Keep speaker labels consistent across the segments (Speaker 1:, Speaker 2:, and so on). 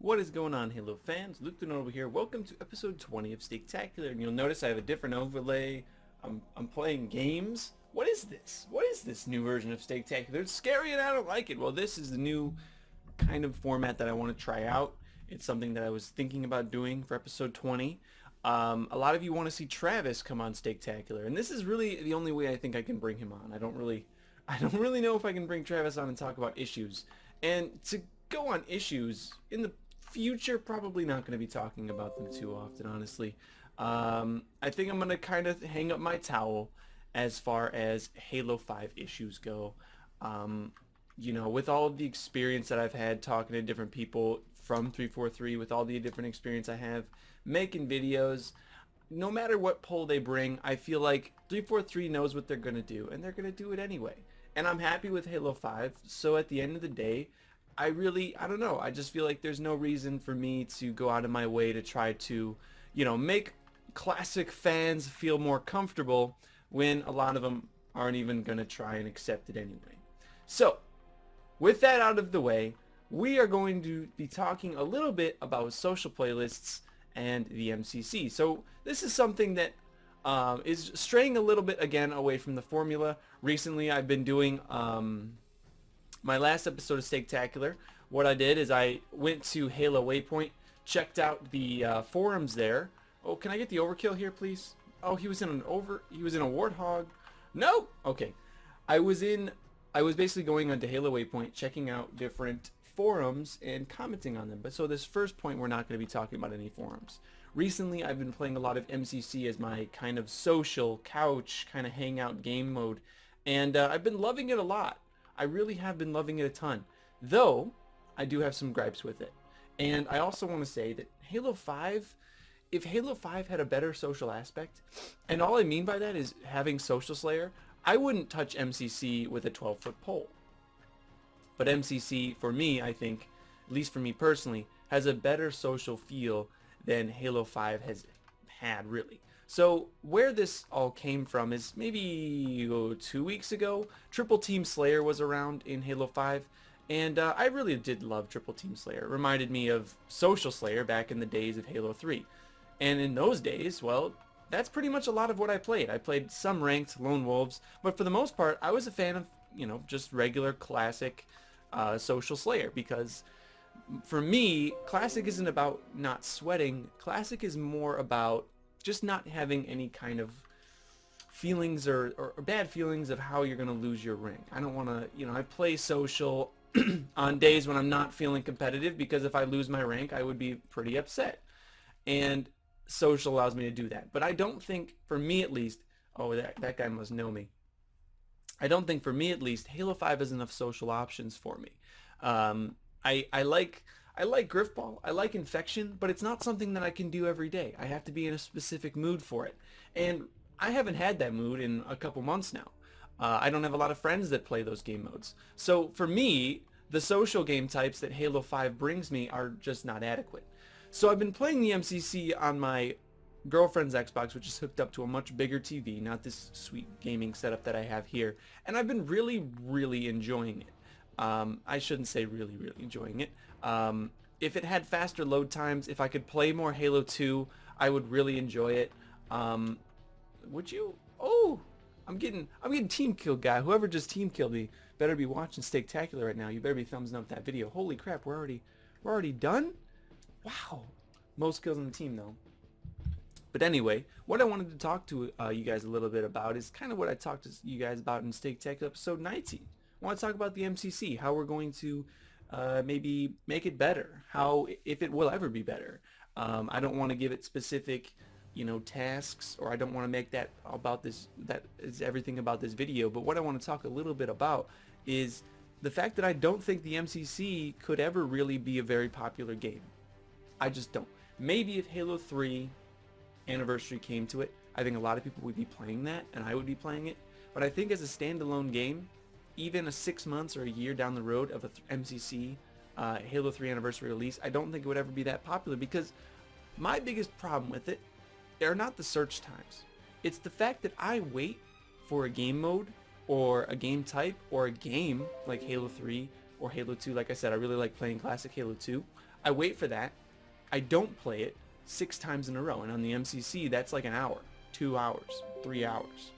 Speaker 1: What is going on, Halo fans? TheNotable here. Welcome to episode 20 of Steaktacular, and you'll notice I have a different overlay. I'm playing games. What is this? What is this new version of Steaktacular? It's scary and I don't like it. Well, this is the new kind of format that I want to try out. It's something that I was thinking about doing for episode 20. A lot of you want to see Travis come on Steaktacular, and this is really the only way I think I can bring him on. I don't really know if I can bring Travis on and talk about issues. And to go on issues in the future, probably not going to be talking about them too often, honestly. I think I'm going to kind of hang up my towel as far as Halo 5 issues go. You know, with all of the experience that I've had talking to different people from 343, with all the different experience I have making videos, no matter what poll they bring, I feel like 343 knows what they're going to do, and they're going to do it anyway. And I'm happy with Halo 5, so at the end of the day, I don't know, I just feel like there's no reason for me to go out of my way to try to, you know, make classic fans feel more comfortable when a lot of them aren't even going to try and accept it anyway. So, with that out of the way, we are going to be talking a little bit about social playlists and the MCC. So, this is something that is straying a little bit again away from the formula. Recently, I've been doing my last episode of Steaktacular. What I did is I went to Halo Waypoint, checked out the forums there. Oh, can I get the overkill here, please? Oh, he was in a warthog. No. Okay. I was basically going onto Halo Waypoint, checking out different forums and commenting on them. But so this first point, we're not going to be talking about any forums. Recently, I've been playing a lot of MCC as my kind of social couch kind of hangout game mode, and I've been loving it a lot. I really have been loving it a ton, though I do have some gripes with it. And I also want to say that Halo 5, if Halo 5 had a better social aspect, and all I mean by that is having Social Slayer, I wouldn't touch MCC with a 12-foot pole. But MCC, for me, I think, at least for me personally, has a better social feel than Halo 5 has had, really. So where this all came from is maybe 2 weeks ago, Triple Team Slayer was around in Halo 5, and I really did love Triple Team Slayer. It reminded me of Social Slayer back in the days of Halo 3. And in those days, well, that's pretty much a lot of what I played. I played some ranked lone wolves, but for the most part, I was a fan of, you know, just regular classic Social Slayer, because for me, classic isn't about not sweating. Classic is more about just not having any kind of feelings or bad feelings of how you're going to lose your rank. I don't want to, you know, I play social on days when I'm not feeling competitive, because if I lose my rank, I would be pretty upset. And social allows me to do that. But I don't think, for me at least, oh, that guy must know me. I don't think, for me at least, Halo 5 has enough social options for me. I like Griffball, I like Infection, but it's not something that I can do every day. I have to be in a specific mood for it. And I haven't had that mood in a couple months now. I don't have a lot of friends that play those game modes. So for me, the social game types that Halo 5 brings me are just not adequate. So I've been playing the MCC on my girlfriend's Xbox, which is hooked up to a much bigger TV, not this sweet gaming setup that I have here. And I've been really, really enjoying it. I shouldn't say really, really enjoying it. If it had faster load times, if I could play more Halo 2, I would really enjoy it. Would you? Oh, I'm getting team killed, guy. Whoever just team killed me better be watching Steaktacular right now. You better be thumbsing up that video. Holy crap, we're already done? Wow. Most kills on the team though. But anyway, what I wanted to talk to you guys a little bit about is kind of what I talked to you guys about in Steaktacular episode 19. I want to talk about the MCC, how we're going to maybe make it better, if it will ever be better. I don't want to give it specific, you know, tasks, or I don't want to make that is everything about this video. But what I want to talk a little bit about is the fact that I don't think the MCC could ever really be a very popular game. I just don't. Maybe if Halo 3 Anniversary came to it, I think a lot of people would be playing that, and I would be playing it. But I think as a standalone game, even a 6 months or a year down the road of a MCC Halo 3 Anniversary release, I don't think it would ever be that popular, because my biggest problem with it are not the search times. It's the fact that I wait for a game mode or a game type or a game like Halo 3 or Halo 2. Like I said, I really like playing classic Halo 2. I wait for that. I don't play it 6 times in a row. And on the MCC, that's like an hour, 2 hours, 3 hours.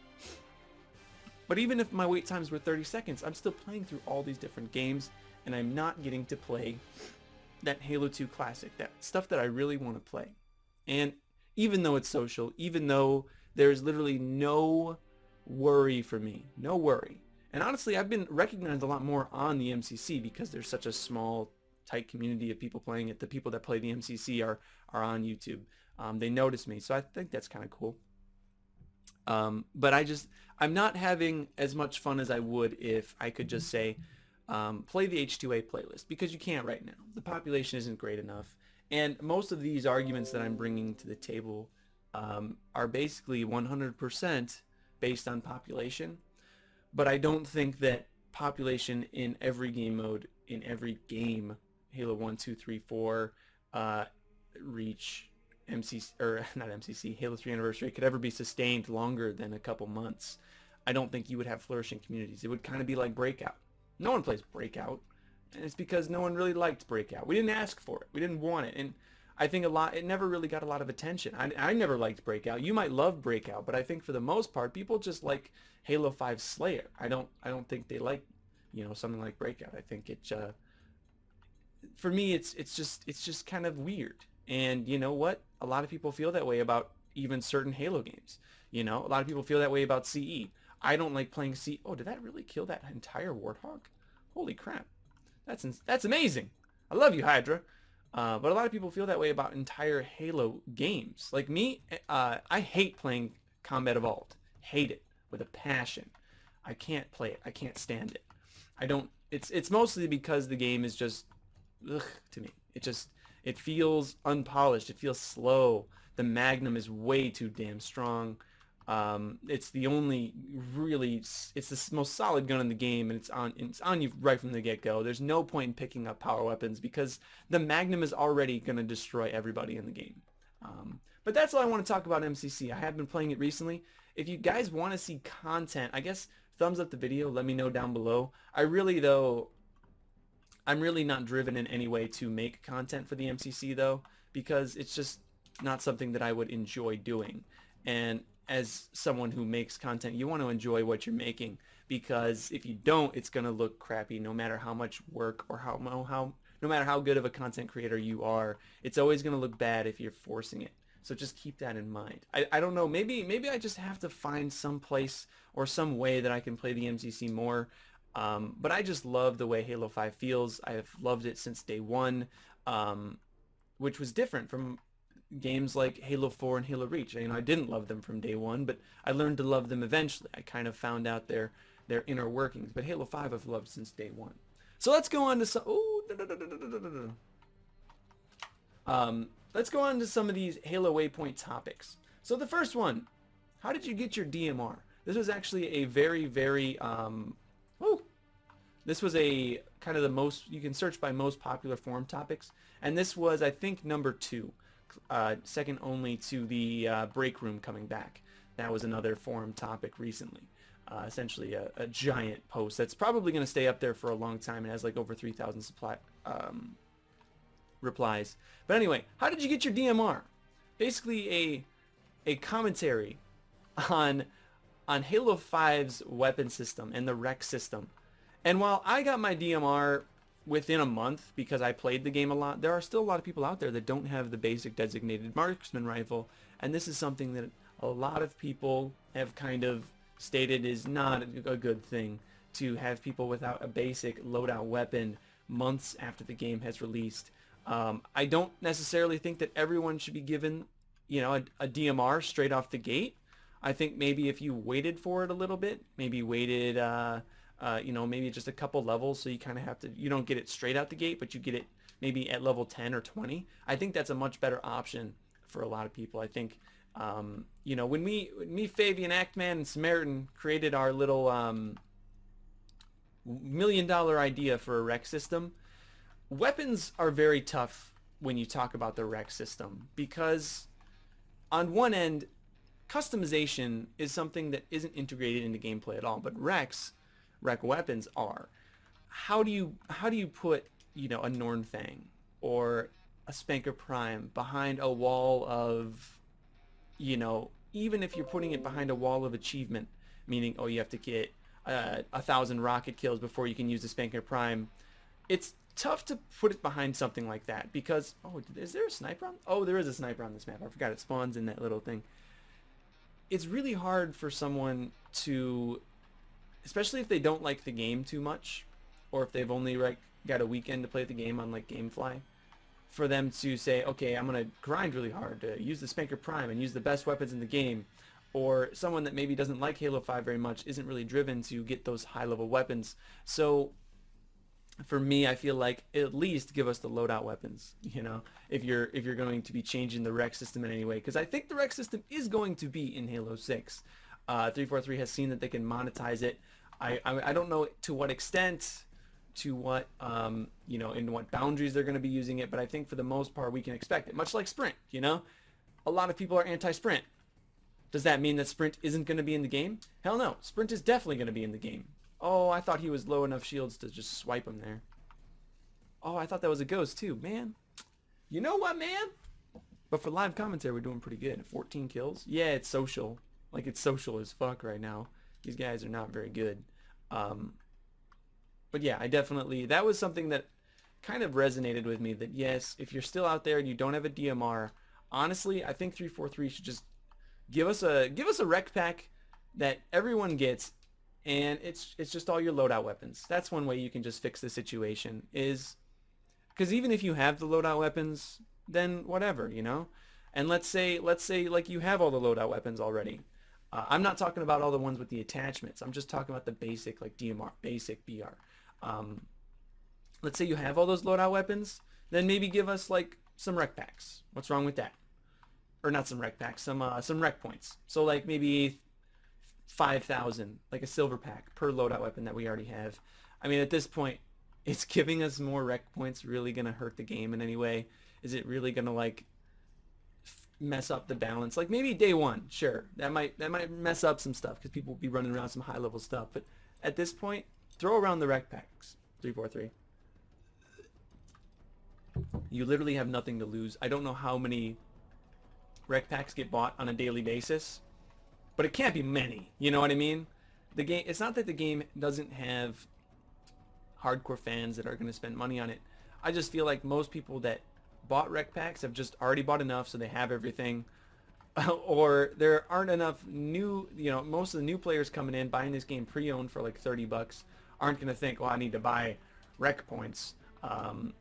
Speaker 1: But even if my wait times were 30 seconds, I'm still playing through all these different games, and I'm not getting to play that Halo 2 Classic, that stuff that I really want to play. And even though it's social, even though there's literally no worry for me, no worry. And honestly, I've been recognized a lot more on the MCC because there's such a small, tight community of people playing it. The people that play the MCC are on YouTube. They notice me, so I think that's kind of cool. But I'm not having as much fun as I would if I could just say, play the H2A playlist, because you can't right now. The population isn't great enough. And most of these arguments that I'm bringing to the table are basically 100% based on population. But I don't think that population in every game mode, in every game, Halo 1, 2, 3, 4, Reach, MCC, or not MCC, Halo 3 Anniversary, could ever be sustained longer than a couple months. I don't think you would have flourishing communities. It would kind of be like Breakout. No one plays Breakout, and it's because no one really liked Breakout. We didn't ask for it. We didn't want it, and I think it never really got a lot of attention. I never liked Breakout. You might love Breakout, but I think for the most part, people just like Halo 5 Slayer. I don't think they like, something like Breakout. I think it, for me, it's just kind of weird. And you know what? A lot of people feel that way about even certain Halo games. A lot of people feel that way about CE. I don't like playing CE. Oh, did that really kill that entire Warthog? Holy crap. That's amazing. I love you, Hydra. But a lot of people feel that way about entire Halo games. Like me, I hate playing Combat Evolved. Hate it with a passion. I can't play it. I can't stand it. I don't. It's mostly because the game is just ugh to me. It feels unpolished. It feels slow. The Magnum is way too damn strong. It's the only really, it's the most solid gun in the game, and it's on you right from the get-go. There's no point in picking up power weapons because the Magnum is already going to destroy everybody in the game. But that's all I want to talk about MCC. I have been playing it recently. If you guys want to see content, I guess thumbs up the video. Let me know down below. I'm really not driven in any way to make content for the MCC though, because it's just not something that I would enjoy doing. And as someone who makes content, you want to enjoy what you're making, because if you don't, it's going to look crappy no matter how much work or no matter how good of a content creator you are. It's always going to look bad if you're forcing it. So just keep that in mind. I don't know, maybe I just have to find some place or some way that I can play the MCC more. But I just love the way Halo 5 feels. I've loved it since day one, which was different from games like Halo 4 and Halo Reach. I didn't love them from day one, but I learned to love them eventually. I kind of found out their inner workings. But Halo 5 I've loved since day one. So let's go on to some. Let's go on to some of these Halo Waypoint topics. So the first one, how did you get your DMR? This was actually a very, very this was a kind of the most, you can search by most popular forum topics, and this was, I think, number 2, second only to the break room coming back. That was another forum topic recently. Essentially a giant post that's probably going to stay up there for a long time. It has like over 3,000 replies. But anyway, how did you get your DMR? Basically a commentary on Halo 5's weapon system and the rec system. And while I got my DMR within a month because I played the game a lot, there are still a lot of people out there that don't have the basic designated marksman rifle, and this is something that a lot of people have kind of stated is not a good thing, to have people without a basic loadout weapon months after the game has released. I don't necessarily think that everyone should be given, a DMR straight off the gate. I think maybe if you waited for it a little bit, maybe waited, maybe just a couple levels, so you kind of have to, you don't get it straight out the gate, but you get it maybe at level 10 or 20. I think that's a much better option for a lot of people. I think, when me, Fabian, Actman, and Samaritan created our little $1 million idea for a rec system, weapons are very tough when you talk about the rec system, because on one end, customization is something that isn't integrated into gameplay at all, but rec weapons are. How do you put, a Nornfang or a Spanker Prime behind a wall of, you know, even if you're putting it behind a wall of achievement, meaning, oh, you have to get 1,000 rocket kills before you can use the Spanker Prime, it's tough to put it behind something like that because, oh, is there a sniper on? Oh, there is a sniper on this map. I forgot it spawns in that little thing. It's really hard for someone to, especially if they don't like the game too much, or if they've only like got a weekend to play the game on like GameFly, for them to say, okay, I'm gonna grind really hard to use the Spanker Prime and use the best weapons in the game. Or someone that maybe doesn't like Halo 5 very much isn't really driven to get those high-level weapons. So for me, I feel like at least give us the loadout weapons, you know, if you're going to be changing the rec system in any way, because I think the rec system is going to be in Halo 6. 343 has seen that they can monetize it. I don't know to what extent, to what you know, in what boundaries they're going to be using it, but I think for the most part we can expect it. Much like Sprint, you know, a lot of people are anti-Sprint. Does that mean that Sprint isn't going to be in the game? Hell no, Sprint is definitely going to be in the game. Oh, I thought he was low enough shields to just swipe him there. Oh, I thought that was a ghost too, man. You know what, man? But for live commentary, we're doing pretty good. 14 kills. Yeah, it's social. Like, it's social as fuck right now. These guys are not very good. But yeah, I definitely, that was something that kind of resonated with me, that yes, if you're still out there and you don't have a DMR, honestly, I think 343 should just give us a rec pack that everyone gets, and it's just all your loadout weapons. That's one way you can just fix the situation, is because even if you have the loadout weapons, then whatever, you know. And let's say like you have all the loadout weapons already. I'm not talking about all the ones with the attachments. I'm just talking about the basic, like DMR, basic BR. Let's say you have all those loadout weapons, then maybe give us like some rec packs. What's wrong with that? Or not some rec packs, some rec points. So like maybe 5,000, like a silver pack per loadout weapon that we already have. I mean, at this point, it's giving us more rec points really gonna hurt the game in any way? Is it really gonna like mess up the balance? Like maybe day one, sure, that might mess up some stuff because people will be running around some high level stuff. But at this point, throw around the rec packs. 343. You literally have nothing to lose. I don't know how many rec packs get bought on a daily basis, but it can't be many. You know what I mean? The game. It's not that the game doesn't have hardcore fans that are going to spend money on it. I just feel like most people that bought rec packs have just already bought enough, so they have everything. Or there aren't enough new, you know, most of the new players coming in buying this game pre-owned for like 30 bucks aren't going to think, well, I need to buy rec points.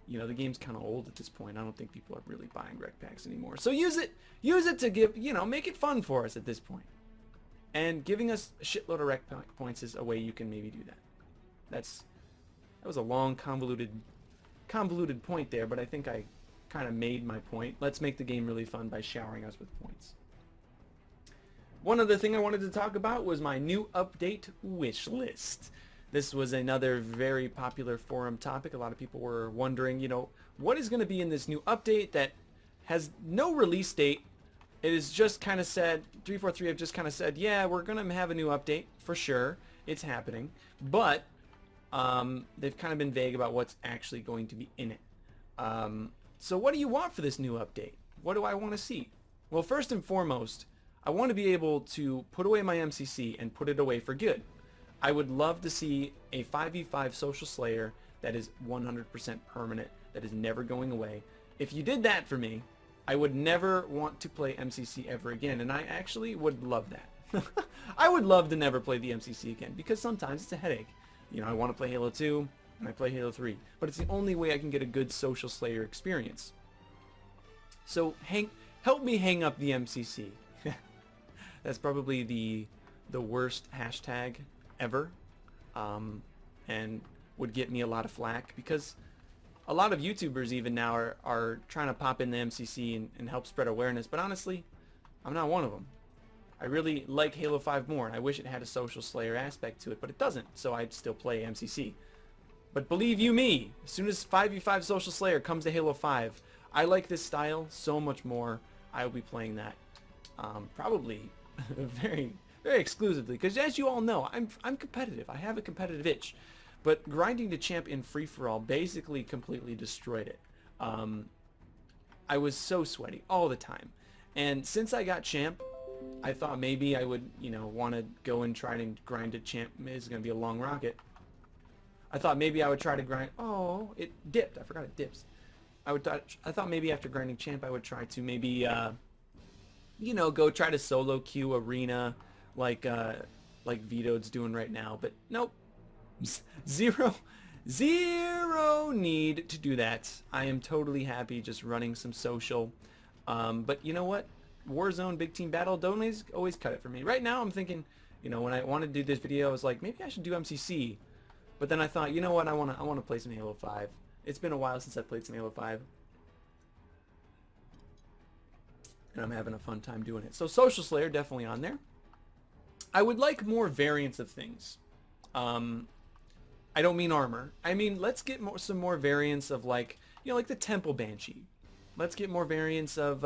Speaker 1: You know, the game's kind of old at this point. I don't think people are really buying rec packs anymore. So use it to give, you know, make it fun for us at this point. And giving us a shitload of rec points is a way you can maybe do that. That was a long, convoluted point there, but I think I kind of made my point. Let's make the game really fun by showering us with points. One other thing I wanted to talk about was my new update wish list. This was another very popular forum topic. A lot of people were wondering, you know, what is going to be in this new update that has no release date. It is just kind of said, 343 have just kind of said, yeah, we're going to have a new update for sure. It's happening. But they've kind of been vague about what's actually going to be in it. So what do you want for this new update? What do I want to see? Well, first and foremost, I want to be able to put away my MCC and put it away for good. I would love to see a 5v5 Social Slayer that is 100% permanent, that is never going away. If you did that for me, I would never want to play MCC ever again, and I actually would love that. I would love to never play the MCC again, because sometimes it's a headache. You know, I want to play Halo 2, and I play Halo 3, but it's the only way I can get a good Social Slayer experience. So help me hang up the MCC. That's probably the worst hashtag ever, and would get me a lot of flack, because a lot of YouTubers even now are trying to pop in the MCC and help spread awareness, but honestly, I'm not one of them. I really like Halo 5 more, and I wish it had a Social Slayer aspect to it, but it doesn't, so I'd still play MCC. But believe you me, as soon as 5v5 Social Slayer comes to Halo 5, I like this style so much more. I will be playing that probably very, very exclusively, because as you all know, I'm competitive. I have a competitive itch, but grinding to champ in free-for-all basically completely destroyed it. I was so sweaty all the time. And since I got champ, I thought maybe I would, you know, want to go and try to grind a champ. It's going to be a long rocket. I thought maybe I would try to grind. Oh, it dipped. I forgot it dips. I thought maybe after grinding champ, I would try to maybe, you know, go try to solo queue arena like Vito's doing right now. But nope, zero need to do that. I am totally happy just running some social. But you know what? Warzone Big Team Battle don't always cut it for me. Right now I'm thinking, you know, when I wanted to do this video, I was like, maybe I should do MCC. But then I thought, you know what? I want to play some Halo 5. It's been a while since I played some Halo 5. And I'm having a fun time doing it. So Social Slayer definitely on there. I would like more variants of things. I don't mean armor. I mean, let's get some more variants of, like, you know, like the Temple Banshee. Let's get more variants of,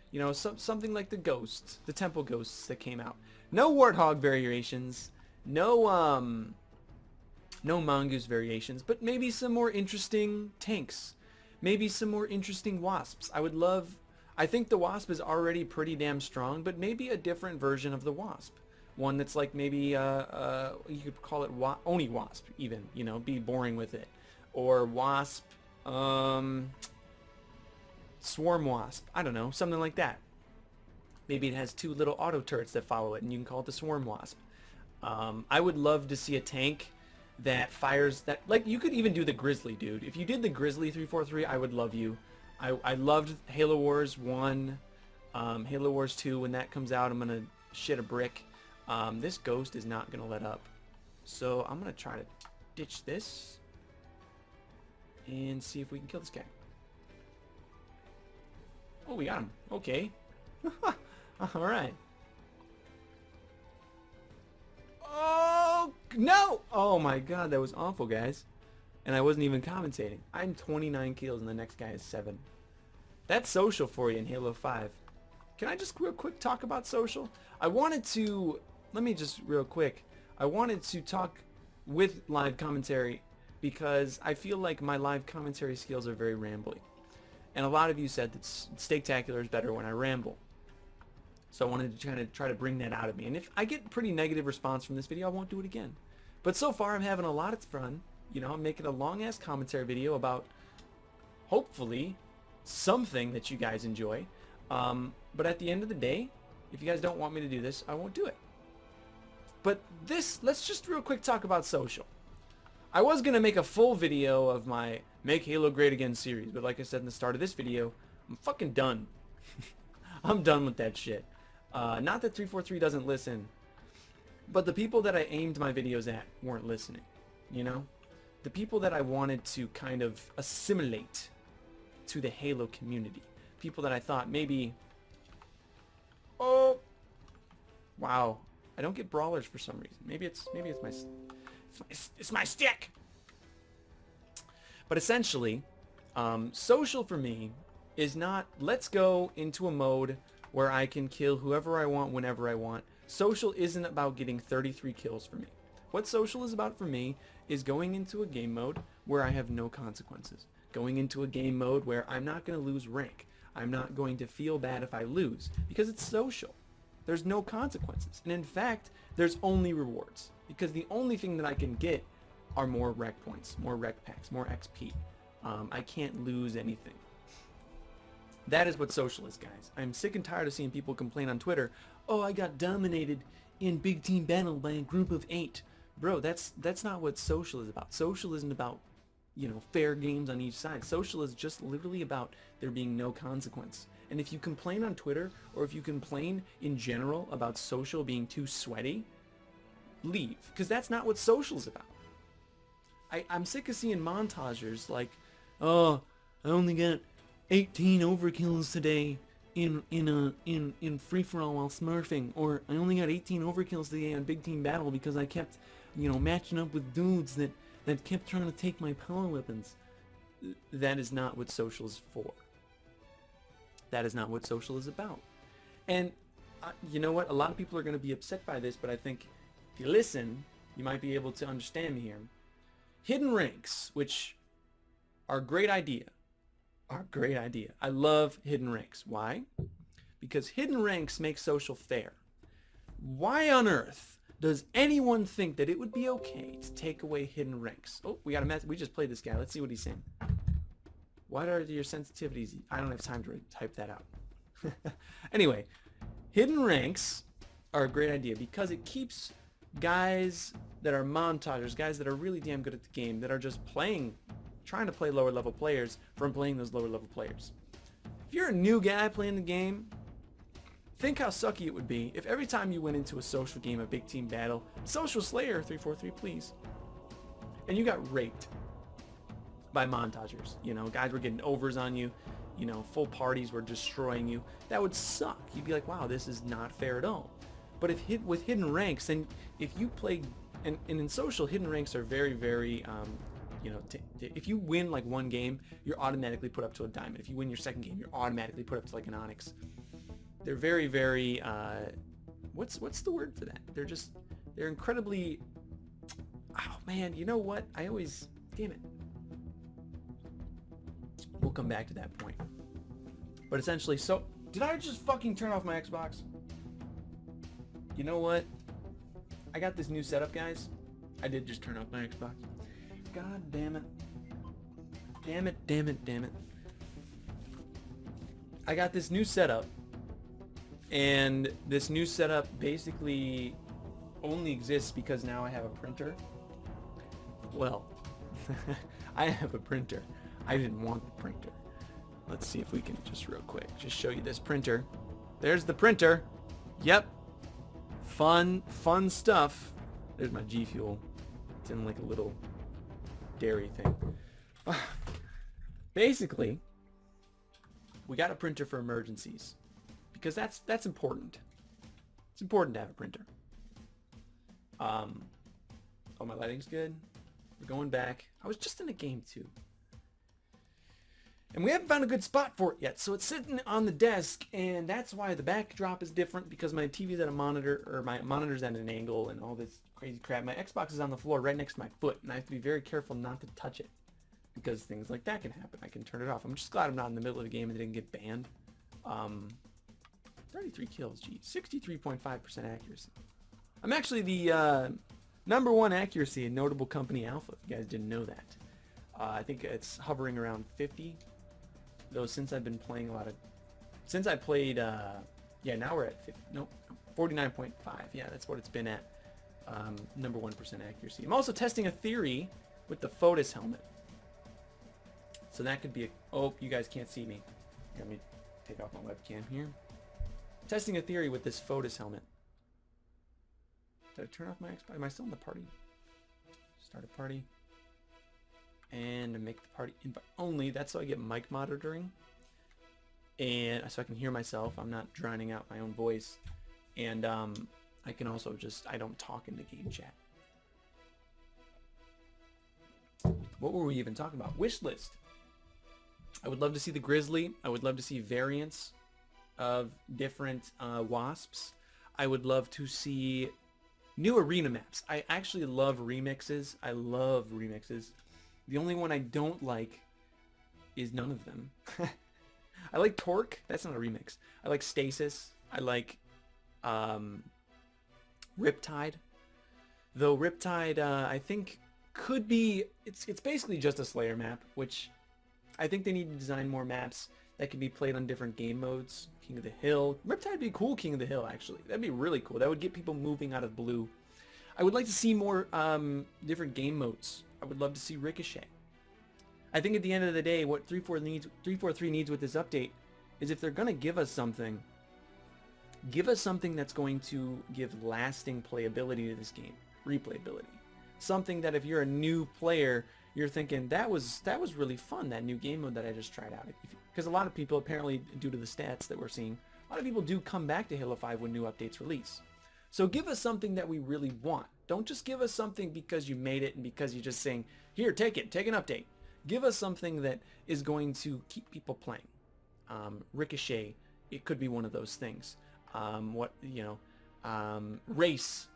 Speaker 1: you know, something like the Ghosts, the Temple Ghosts that came out. No Warthog variations. No Mongoose variations, but maybe some more interesting tanks. Maybe some more interesting Wasps. I think the Wasp is already pretty damn strong, but maybe a different version of the Wasp. One that's like maybe, you could call it Oni Wasp even, you know, be boring with it. Or Wasp, Swarm Wasp. I don't know, something like that. Maybe it has 2 little auto turrets that follow it and you can call it the Swarm Wasp. I would love to see a tank that fires that, like, you could even do the Grizzly, dude. If you did the Grizzly 343, I would love you. I loved Halo Wars 1, Halo Wars 2. When that comes out, I'm gonna shit a brick. This Ghost is not gonna let up, so I'm gonna try to ditch this and see if we can kill this guy. Oh, we got him. Okay. All right. Oh no! Oh my god, that was awful, guys. And I wasn't even commentating. I'm 29 kills and the next guy is 7. That's social for you in Halo 5. Can I just real quick talk about social? I wanted to talk with live commentary because I feel like my live commentary skills are very rambly. And a lot of you said that Steaktacular is better when I ramble. So I wanted to try to bring that out of me. And if I get pretty negative response from this video, I won't do it again. But so far I'm having a lot of fun. You know, I'm making a long-ass commentary video about, hopefully, something that you guys enjoy. But at the end of the day, if you guys don't want me to do this, I won't do it. But let's just real quick talk about social. I was going to make a full video of my Make Halo Great Again series, but like I said in the start of this video, I'm fucking done. I'm done with that shit. Not that 343 doesn't listen, but the people that I aimed my videos at weren't listening, you know? The people that I wanted to kind of assimilate to the Halo community. People that I thought maybe... Oh! Wow. I don't get brawlers for some reason. Maybe it's my stick! But essentially, social for me is not, let's go into a mode where I can kill whoever I want whenever I want. Social isn't about getting 33 kills for me. What social is about for me is going into a game mode where I have no consequences. Going into a game mode where I'm not going to lose rank. I'm not going to feel bad if I lose because it's social. There's no consequences. And in fact, there's only rewards because the only thing that I can get are more rec points, more rec packs, more XP. I can't lose anything. That is what social is, guys. I'm sick and tired of seeing people complain on Twitter, oh, I got dominated in Big Team Battle by a group of 8. Bro, that's not what social is about. Social isn't about, you know, fair games on each side. Social is just literally about there being no consequence. And if you complain on Twitter, or if you complain in general about social being too sweaty, leave. Because that's not what social is about. I'm sick of seeing montagers like, oh, I only got 18 overkills today in free-for-all while smurfing, or I only got 18 overkills today on Big Team Battle because I kept, you know, matching up with dudes that kept trying to take my power weapons. That is not what social is for. That is not what social is about. And you know what? A lot of people are going to be upset by this, but I think if you listen, you might be able to understand me here. Hidden ranks, which are a great idea. are a great idea. I love hidden ranks. Why? Because hidden ranks make social fair. Why on earth does anyone think that it would be okay to take away hidden ranks? Oh, we got a message. We just played this guy. Let's see what he's saying. What are your sensitivities? I don't have time to type that out. Anyway, hidden ranks are a great idea because it keeps guys that are montagers, guys that are really damn good at the game, that are just trying to play lower level players from playing those lower level players. If you're a new guy playing the game, think how sucky it would be if every time you went into a social game, a big team battle, Social Slayer 343 please, and you got raped by montagers. You know, guys were getting overs on you, you know, full parties were destroying you. That would suck. You'd be like, wow, this is not fair at all. But with hidden ranks, then if you play, and in social, hidden ranks are very, very, you know, if you win like one game, you're automatically put up to a diamond. If you win your second game, you're automatically put up to like an onyx. They're very, very, what's the word for that? They're incredibly, oh man, you know what? Damn it. We'll come back to that point. But essentially, so, did I just fucking turn off my Xbox? You know what? I got this new setup, guys. I did just turn off my Xbox. God damn it. Damn it, damn it, damn it. I got this new setup. And this new setup basically only exists because now I have a printer. Well, I have a printer. I didn't want the printer. Let's see if we can just real quick just show you this printer. There's the printer. Yep. Fun stuff. There's my G Fuel. It's in like a little dairy thing. Basically, we got a printer for emergencies because that's important. It's important to have a printer. Oh, my lighting's good. We're going back. I was just in a game too. And we haven't found a good spot for it yet, so it's sitting on the desk, and that's why the backdrop is different, because my TV's at a monitor, or my monitor's at an angle, and all this crazy crap. My Xbox is on the floor right next to my foot, and I have to be very careful not to touch it, because things like that can happen. I can turn it off. I'm just glad I'm not in the middle of the game and didn't get banned. 33 kills, geez. 63.5% accuracy. I'm actually the #1 accuracy in Notable Company Alpha, if you guys didn't know that. I think it's hovering around 50. Though since I've been playing since I played, yeah, now we're at 50, nope, 49.5. Yeah, that's what it's been at. #1% accuracy. I'm also testing a theory with the Photos helmet. So that could be oh, you guys can't see me. Let me take off my webcam here. Testing a theory with this Photos helmet. Did I turn off my Xbox? Am I still in the party? Start a party. And make the party invite only. That's so I get mic monitoring, and so I can hear myself. I'm not drowning out my own voice, and I can also I don't talk in the game chat. What were we even talking about? Wish list. I would love to see the Grizzly. I would love to see variants of different wasps. I would love to see new arena maps. I actually love remixes. I love remixes. The only one I don't like is none of them. I like Torque. That's not a remix. I like Stasis. I like Riptide. Though Riptide, I think, could be... It's basically just a Slayer map, which I think they need to design more maps that can be played on different game modes. King of the Hill. Riptide would be cool, King of the Hill, actually. That'd be really cool. That would get people moving out of blue. I would like to see more different game modes. I would love to see Ricochet. I think at the end of the day, what 343 needs with this update is, if they're going to give us something that's going to give lasting playability to this game, replayability. Something that if you're a new player, you're thinking, that was really fun, that new game mode that I just tried out. Because a lot of people, apparently due to the stats that we're seeing, a lot of people do come back to Halo 5 when new updates release. So give us something that we really want. Don't just give us something because you made it and because you're just saying, here, take it, take an update. Give us something that is going to keep people playing. Ricochet, it could be one of those things. Race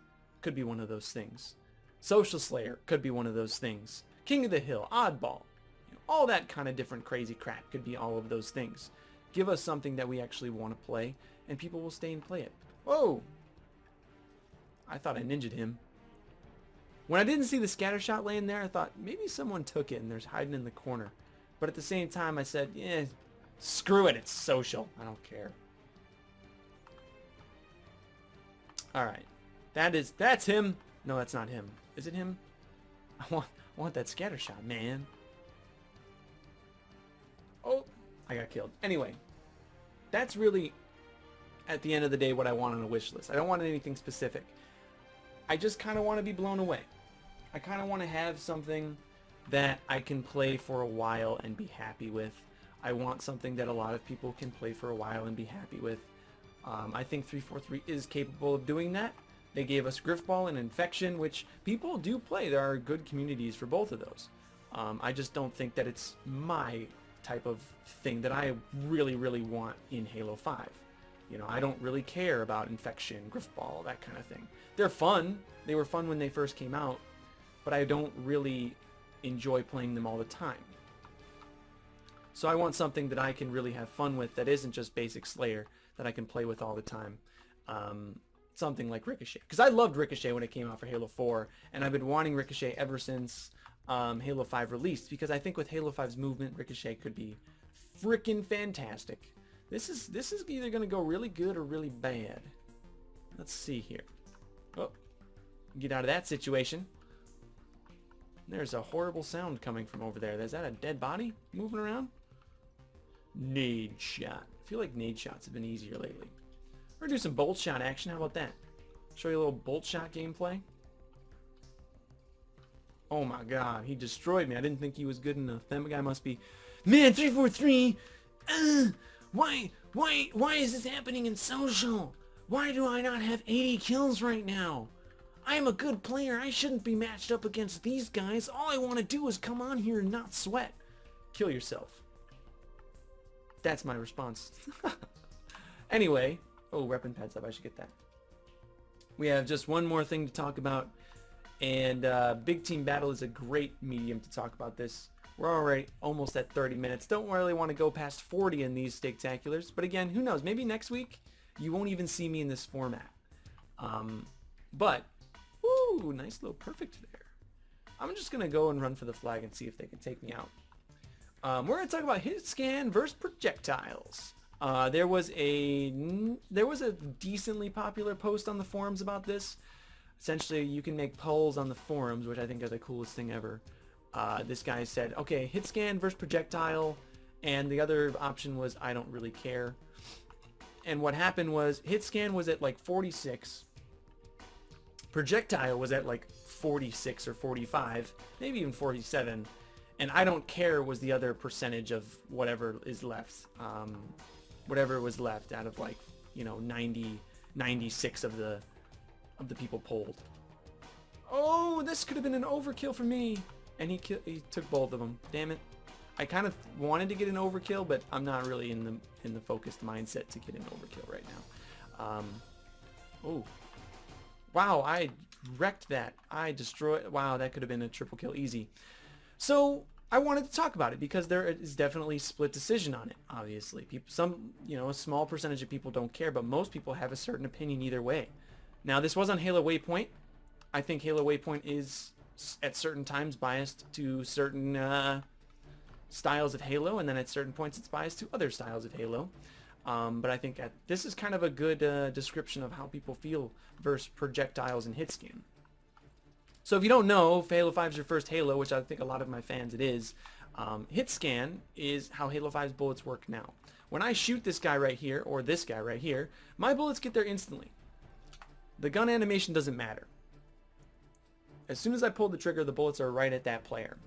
Speaker 1: could be one of those things. Social Slayer could be one of those things. King of the Hill, Oddball. All that kind of different crazy crap could be all of those things. Give us something that we actually want to play, and people will stay and play it. Whoa! I thought I ninja'd him. When I didn't see the scatter shot laying there, I thought maybe someone took it and there's hiding in the corner. But at the same time, I said, yeah, screw it, it's social. I don't care. Alright. That's him. No, that's not him. Is it him? I want that scatter shot, man. Oh, I got killed. Anyway, that's really, at the end of the day, what I want on a wish list. I don't want anything specific. I just kind of want to be blown away. I kind of want to have something that I can play for a while and be happy with. I want something that a lot of people can play for a while and be happy with. I think 343 is capable of doing that. They gave us Griffball and Infection, which people do play. There are good communities for both of those. I just don't think that it's my type of thing that I really, really want in Halo 5. You know, I don't really care about Infection, Griffball, that kind of thing. They're fun. They were fun when they first came out, but I don't really enjoy playing them all the time. So I want something that I can really have fun with that isn't just basic Slayer that I can play with all the time. Something like Ricochet. Because I loved Ricochet when it came out for Halo 4, and I've been wanting Ricochet ever since Halo 5 released, because I think with Halo 5's movement, Ricochet could be freaking fantastic. This is either going to go really good or really bad. Let's see here. Oh, get out of that situation. There's a horrible sound coming from over there. Is that a dead body moving around? Nade shot. I feel like nade shots have been easier lately. We're gonna do some bolt shot action. How about that? Show you a little bolt shot gameplay. Oh my god, he destroyed me. I didn't think he was good enough. That guy must be... Man, 343! Why is this happening in social? Why do I not have 80 kills right now? I am a good player. I shouldn't be matched up against these guys. All I want to do is come on here and not sweat. Kill yourself. That's my response. Anyway. Oh, weapon pads up. I should get that. We have just one more thing to talk about. And Big Team Battle is a great medium to talk about this. We're already almost at 30 minutes. Don't really want to go past 40 in these Steaktaculars. But again, who knows? Maybe next week you won't even see me in this format. But, woo, nice little perfect there. I'm just going to go and run for the flag and see if they can take me out. We're going to talk about Hitscan versus projectiles. There was a decently popular post on the forums about this. Essentially, you can make polls on the forums, which I think are the coolest thing ever. This guy said, okay, Hitscan versus projectile, and the other option was I don't really care. And what happened was Hitscan was at like 46. Projectile was at like 46 or 45, maybe even 47. And I don't care was the other percentage of whatever is left. Whatever was left out of like, you know, 96 of the people polled. Oh, this could have been an overkill for me. And he took both of them. Damn it. I kind of wanted to get an overkill, but I'm not really in the focused mindset to get an overkill right now. Oh. Wow, I wrecked that. I destroyed... Wow, that could have been a triple kill easy. So I wanted to talk about it because there is definitely split decision on it. Obviously, a small percentage of people don't care, but most people have a certain opinion either way. Now, this was on Halo Waypoint. I think Halo Waypoint is at certain times biased to certain styles of Halo, and then at certain points it's biased to other styles of Halo. But I think this is kind of a good description of how people feel versus projectiles and Hitscan. So if you don't know, if Halo 5 is your first Halo, which I think a lot of my fans it is, Hitscan is how Halo 5's bullets work now. When I shoot this guy right here, or this guy right here, my bullets get there instantly. The gun animation doesn't matter. As soon as I pull the trigger, the bullets are right at that player.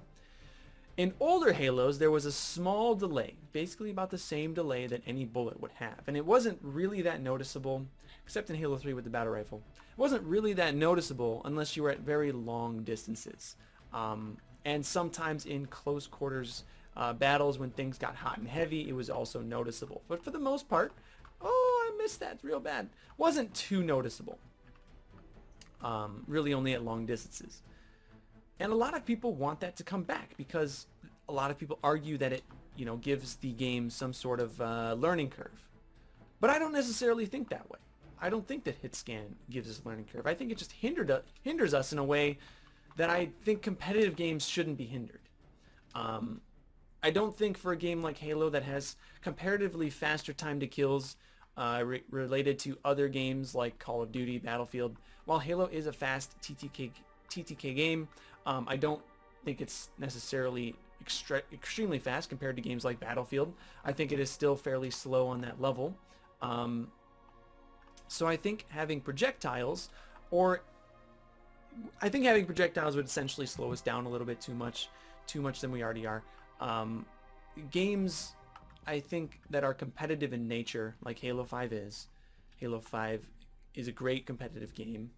Speaker 1: In older Halos, there was a small delay, basically about the same delay that any bullet would have. And it wasn't really that noticeable, except in Halo 3 with the battle rifle. It wasn't really that noticeable unless you were at very long distances. And sometimes in close quarters battles when things got hot and heavy, it was also noticeable. But for the most part, oh, I missed that real bad. Wasn't too noticeable. Really only at long distances. And a lot of people want that to come back because a lot of people argue that it, gives the game some sort of learning curve. But I don't necessarily think that way. I don't think that Hitscan gives us a learning curve. I think it just hinders us in a way that I think competitive games shouldn't be hindered. I don't think for a game like Halo that has comparatively faster time to kills related to other games like Call of Duty, Battlefield, while Halo is a fast TTK game, I don't think it's necessarily extremely fast compared to games like Battlefield. I think it is still fairly slow on that level. So I think having projectiles, would essentially slow us down a little bit too much than we already are. Games, I think, that are competitive in nature, like Halo 5 is. Halo 5 is a great competitive game.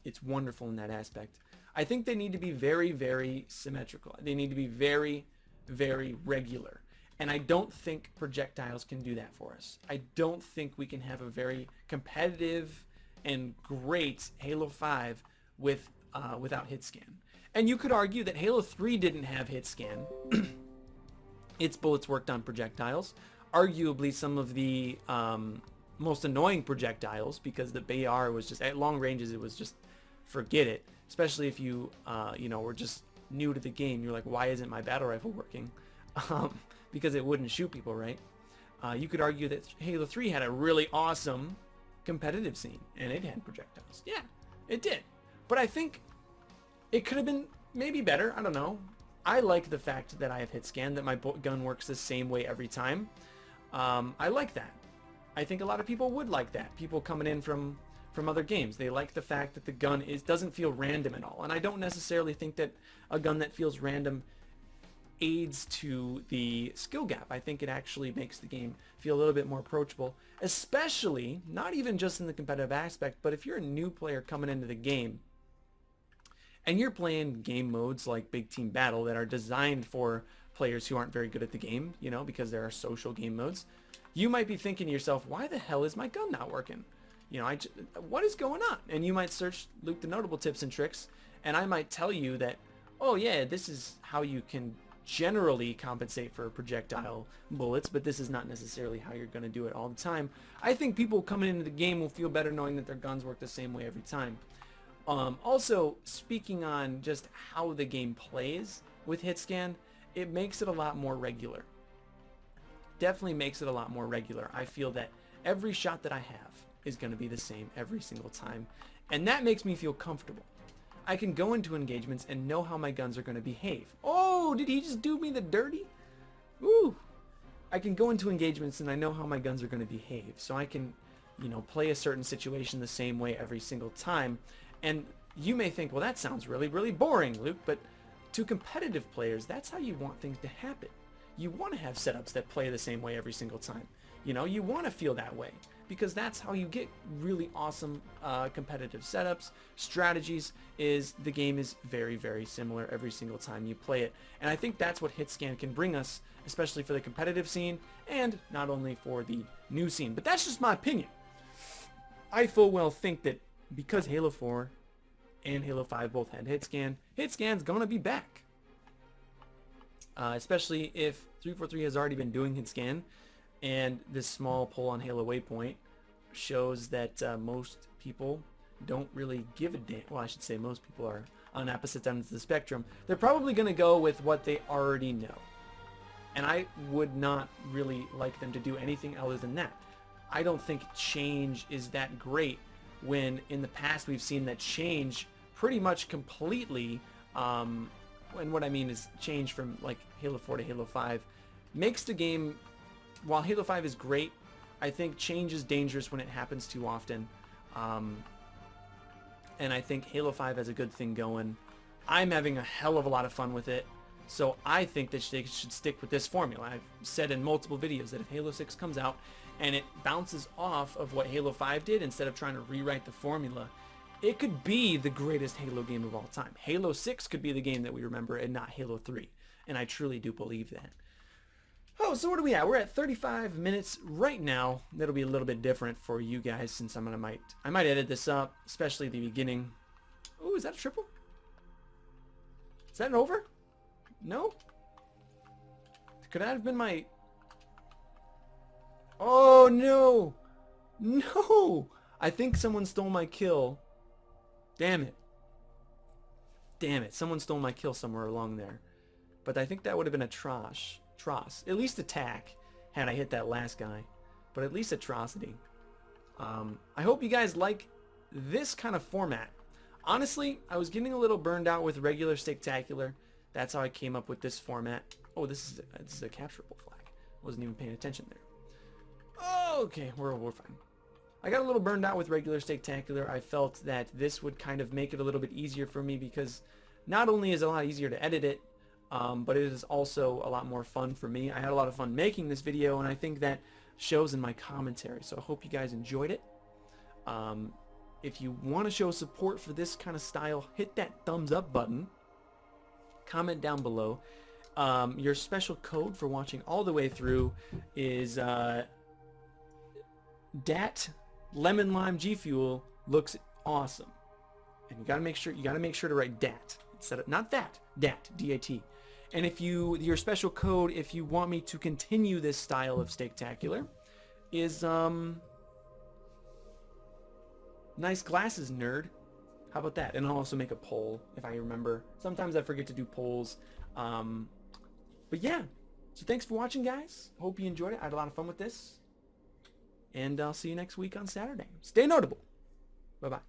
Speaker 1: It's wonderful in that aspect. I think they need to be very, very symmetrical. They need to be very, very regular. And I don't think projectiles can do that for us. I don't think we can have a very competitive and great Halo 5 without Hitscan. And you could argue that Halo 3 didn't have Hitscan. Its bullets worked on projectiles. Arguably some of the most annoying projectiles, because the BAR was just, at long ranges, it was just, forget it. Especially if you, were just new to the game. You're like, why isn't my battle rifle working? Because it wouldn't shoot people, right? You could argue that Halo 3 had a really awesome competitive scene, and it had projectiles. Yeah, it did. But I think it could have been maybe better. I don't know. I like the fact that I have Hitscan, that my gun works the same way every time. I like that. I think a lot of people would like that. People coming in from other games, they like the fact that the gun doesn't feel random at all. And I don't necessarily think that a gun that feels random aids to the skill gap. I think it actually makes the game feel a little bit more approachable, especially, not even just in the competitive aspect, but if you're a new player coming into the game and you're playing game modes like Big Team Battle that are designed for players who aren't very good at the game, because there are social game modes, you might be thinking to yourself, why the hell is my gun not working? What is going on? And you might search Luke TheNotable tips and tricks, and I might tell you that, oh yeah, this is how you can generally compensate for projectile bullets, but this is not necessarily how you're going to do it all the time. I think people coming into the game will feel better knowing that their guns work the same way every time. Also, speaking on just how the game plays with Hitscan, it makes it a lot more regular. Definitely makes it a lot more regular. I feel that every shot that I have is going to be the same every single time, and that makes me feel comfortable. I can go into engagements and know how my guns are going to behave. Oh, did he just do me the dirty? Ooh. I can go into engagements and I know how my guns are going to behave. So I can, play a certain situation the same way every single time. And you may think, well, that sounds really, really boring, Luke. But to competitive players, that's how you want things to happen. You want to have setups that play the same way every single time. You want to feel that way, because that's how you get really awesome competitive setups. Strategies is the game is very, very similar every single time you play it. And I think that's what Hitscan can bring us, especially for the competitive scene and not only for the new scene. But that's just my opinion. I full well think that because Halo 4 and Halo 5 both had Hitscan, Hitscan's gonna be back. Especially if 343 has already been doing Hitscan. And this small poll on Halo Waypoint shows that most people don't really give a damn. Well, I should say most people are on opposite ends of the spectrum. They're probably going to go with what they already know. And I would not really like them to do anything other than that. I don't think change is that great when in the past we've seen that change pretty much completely, and what I mean is change from like Halo 4 to Halo 5, makes the game... While Halo 5 is great, I think change is dangerous when it happens too often. And I think Halo 5 has a good thing going. I'm having a hell of a lot of fun with it. So I think that they should stick with this formula. I've said in multiple videos that if Halo 6 comes out and it bounces off of what Halo 5 did, instead of trying to rewrite the formula, it could be the greatest Halo game of all time. Halo 6 could be the game that we remember and not Halo 3. And I truly do believe that. Oh, so what are we at? We're at 35 minutes right now. That'll be a little bit different for you guys since I might edit this up, especially the beginning. Oh, is that a triple? Is that an over? No? Could that have been my... Oh, no! No! I think someone stole my kill. Damn it. Damn it. Someone stole my kill somewhere along there. But I think that would have been a Tross. At least attack, had I hit that last guy. But at least atrocity. I hope you guys like this kind of format. Honestly, I was getting a little burned out with regular Steaktacular. That's how I came up with this format. Oh, this is a capturable flag. Wasn't even paying attention there. Oh, okay, we're fine. I got a little burned out with regular Steaktacular. I felt that this would kind of make it a little bit easier for me because not only is it a lot easier to edit it, but it is also a lot more fun for me. I had a lot of fun making this video, and I think that shows in my commentary. So I hope you guys enjoyed it. If you want to show support for this kind of style, hit that thumbs up button. Comment down below. Your special code for watching all the way through is DAT Lemon Lime G Fuel looks awesome, and you gotta make sure to write DAT instead of not that DAT DAT. And if your special code, if you want me to continue this style of Steaktacular, is nice glasses, nerd. How about that? And I'll also make a poll if I remember. Sometimes I forget to do polls. But yeah, so thanks for watching, guys. Hope you enjoyed it. I had a lot of fun with this. And I'll see you next week on Saturday. Stay notable. Bye-bye.